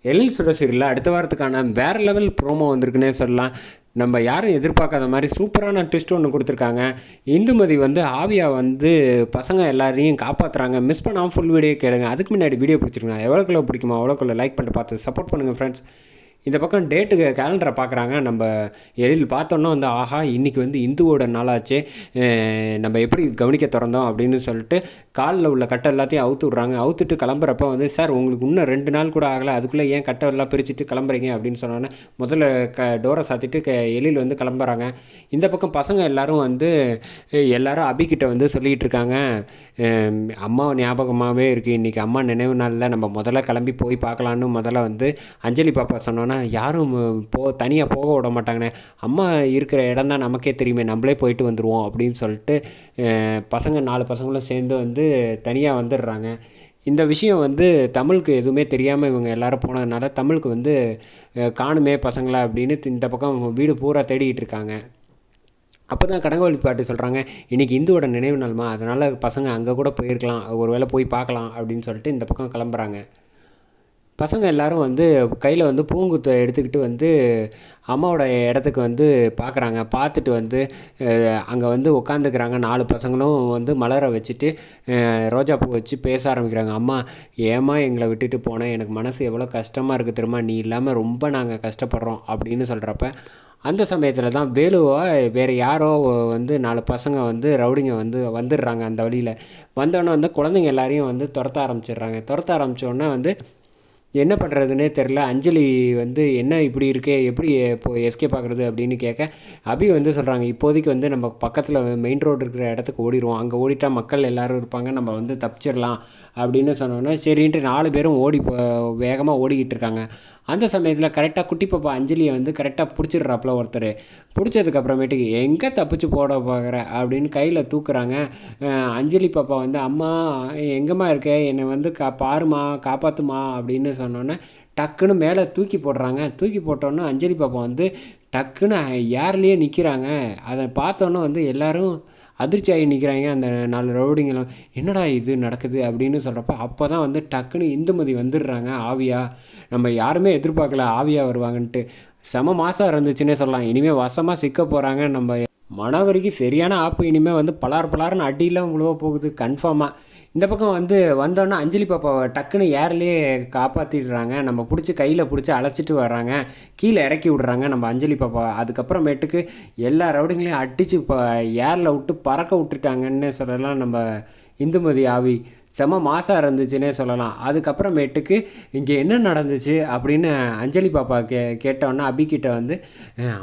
எழில் சுட சீரியலில் அடுத்த வாரத்துக்கான வேறு லெவல் ப்ரோமோ வந்திருக்குன்னே சொல்லலாம். நம்ம யாரும் எதிர்பார்க்காத மாதிரி சூப்பரான ட்விஸ்ட் ஒன்று கொடுத்துருக்காங்க. இந்துமதி வந்து ஆவியா வந்து பசங்க எல்லாரையும் காப்பாற்றுறாங்க. மிஸ் பண்ணாமல் ஃபுல் வீடியோ கேளுங்க. அதுக்கு முன்னாடி வீடியோ பிடிச்சிருங்க. எவ்வளோக்குள்ள பிடிக்குமோ அவ்வளோக்குள்ள லைக் பண்ணிட்டு பார்த்து சப்போர்ட் பண்ணுங்கள் ஃப்ரெண்ட்ஸ். இந்த பக்கம் டேட்டுக்கு கேலண்டரை பார்க்குறாங்க. நம்ம எழில் பார்த்தோன்னா வந்து ஆஹா இன்றைக்கி வந்து இந்துவோட நாளாச்சு, நம்ம எப்படி கவனிக்க திறந்தோம் அப்படின்னு சொல்லிட்டு காலில் உள்ள கட்டை எல்லாத்தையும் அவுத்து விட்றாங்க. அவுத்துட்டு கிளம்புறப்ப வந்து சார் உங்களுக்கு இன்னும் 2 நாள் கூட ஆகலை, அதுக்குள்ளே ஏன் கட்டை எல்லாம் பிரிச்சுட்டு கிளம்புறீங்க அப்படின்னு சொன்னோன்னே முதல்ல டோரை சாத்திட்டு எழில் வந்து கிளம்புறாங்க. இந்த பக்கம் பசங்க எல்லோரும் வந்து எல்லாரும் அபிக்கிட்ட வந்து சொல்லிகிட்டு இருக்காங்க, அம்மா ஞாபகமாகவே இருக்குது, இன்றைக்கி அம்மா நினைவு நாளில் நம்ம முதல்ல கிளம்பி போய் பார்க்கலான்னு முதல்ல வந்து அஞ்சலி பாப்பா சொன்னோன்னா யாரும் தனியாக போக விட மாட்டாங்கண்ணே, அம்மா இருக்கிற இடம் தான் நமக்கே தெரியுமே, நம்மளே போயிட்டு வந்துடுவோம் அப்படின்னு சொல்லிட்டு பசங்க 4 பசங்களும் சேர்ந்து வந்து தனியாக வந்துடுறாங்க. இந்த விஷயம் வந்து தமிழுக்கு எதுவுமே தெரியாமல் இவங்க எல்லோரும் போனதுனால தமிழுக்கு வந்து காணுமே பசங்களா அப்படின்னு இந்த பக்கம் வீடு பூரா தேடிக்கிட்டு இருக்காங்க. அப்போ தான் கடங்கவழி பாட்டு சொல்கிறாங்க, இன்றைக்கி இந்துவோட நினைவு நாள்மா, அதனால் பசங்க அங்கே கூட போயிருக்கலாம், ஒரு வேளை போய் பார்க்கலாம் அப்படின்னு சொல்லிட்டு இந்த பக்கம் கிளம்புறாங்க. பசங்க எல்லோரும் வந்து கையில் வந்து பூங்குத்தை எடுத்துக்கிட்டு வந்து அம்மாவோட இடத்துக்கு வந்து பார்க்குறாங்க. பார்த்துட்டு வந்து அங்கே வந்து உட்காந்துக்கிறாங்க. 4 பசங்களும் வந்து மலரை வச்சுட்டு ரோஜாப்பூ வச்சு பேச ஆரம்பிக்கிறாங்க. அம்மா ஏம்மா எங்களை விட்டுட்டு போனேன், எனக்கு மனசு எவ்வளோ கஷ்டமாக இருக்குது தெரியுமா, நீ இல்லாமல் ரொம்ப நாங்கள் கஷ்டப்படுறோம் அப்படின்னு சொல்கிறப்ப அந்த சமயத்தில் தான் வேலுவா வேறு யாரோ வந்து 4 பசங்க வந்து ரவுடிங்க வந்து வந்துடுறாங்க. அந்த வழியில் வந்தோடனே வந்து குழந்தைங்க எல்லாரையும் வந்து துரத்த ஆரம்பித்தோடனே வந்து என்ன பண்ணுறதுனே தெரில. அஞ்சலி வந்து என்ன இப்படி இருக்கே, எப்படி இப்போ எஸ்கேப் ஆகுறது அப்படின்னு கேட்க அபி வந்து சொல்கிறாங்க, இப்போதைக்கு வந்து நம்ம பக்கத்தில் மெயின் ரோடு இருக்கிற இடத்துக்கு ஓடிடுவோம், அங்கே ஓடிட்டால் மக்கள் எல்லோரும் இருப்பாங்க, நம்ம வந்து தப்பிச்சிடலாம் அப்படின்னு சொன்னோன்னே சரின்ட்டு 4 பேரும் வேகமாக ஓடிக்கிட்டு இருக்காங்க. அந்த சமயத்தில் கரெக்டாக குட்டி பாப்பா அஞ்சலியை வந்து கரெக்டாக பிடிச்சிடுறாப்புல ஒருத்தர். பிடிச்சதுக்கப்புறமேட்டுக்கு எங்கே தப்பிச்சு போட பார்க்குற அப்படின்னு கையில் தூக்குறாங்க. அஞ்சலி பாப்பா வந்து அம்மா எங்கேம்மா இருக்க, என்னை வந்து பாருமா காப்பாற்றுமா அப்படின்னு சொன்னோன்னே டக்குன்னு மேலே தூக்கி போடுறாங்க. தூக்கி போட்டோன்னே அஞ்சலி பாப்பா வந்து டக்குன்னு ஏர்லேயே நிற்கிறாங்க. அதை பார்த்தோன்னே வந்து எல்லோரும் அதிர்ச்சி ஆகி நிற்கிறாங்க. அந்த 4 ரவுடிங்களும் என்னடா இது நடக்குது அப்படின்னு சொல்கிறப்ப அப்போ தான் வந்து டக்குன்னு இந்துமதி வந்துடுறாங்க ஆவியா. நம்ம யாருமே எதிர்பார்க்கல ஆவியா வருவாங்கன்ட்டு. செம மாதம் இருந்துச்சுன்னே சொல்லலாம். இனிமேல் வசமாக சிக்க போகிறாங்க. நம்ம மனவரிக்கு சரியான ஆப்பு. இனிமேல் வந்து பலார்னு அடியெல்லாம் உழுவ போகுது கன்ஃபார்மாக. இந்த பக்கம் வந்து வந்தோன்னே அஞ்சலி பாப்பாவை டக்குன்னு ஏர்லேயே காப்பாற்றிடுறாங்க. நம்ம கையில் பிடிச்சி அழைச்சிட்டு வர்றாங்க. கீழே இறக்கி விட்றாங்க நம்ம அஞ்சலி பாப்பா. அதுக்கப்புறமேட்டுக்கு எல்லா ரவுடிங்களையும் அடித்து ஏரில் விட்டு பறக்க விட்டுட்டாங்கன்னு சொல்லலாம். நம்ம இந்துமதி ஆவி செம மாசாக இருந்துச்சுன்னே சொல்லலாம். அதுக்கப்புறமேட்டுக்கு இங்கே என்ன நடந்துச்சு அப்படின்னு அஞ்சலி பாப்பா கேட்டோன்னா அபிக்கிட்ட வந்து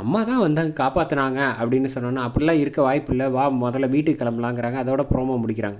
அம்மா தான் வந்தாங்க காப்பாற்றினாங்க அப்படின்னு சொன்னோன்னா அப்படிலாம் இருக்க வாய்ப்பு இல்லை, வா முதல்ல வீட்டுக்கு கிளம்பலாங்கிறாங்க. அதோட ப்ரோமோ முடிக்கிறாங்க.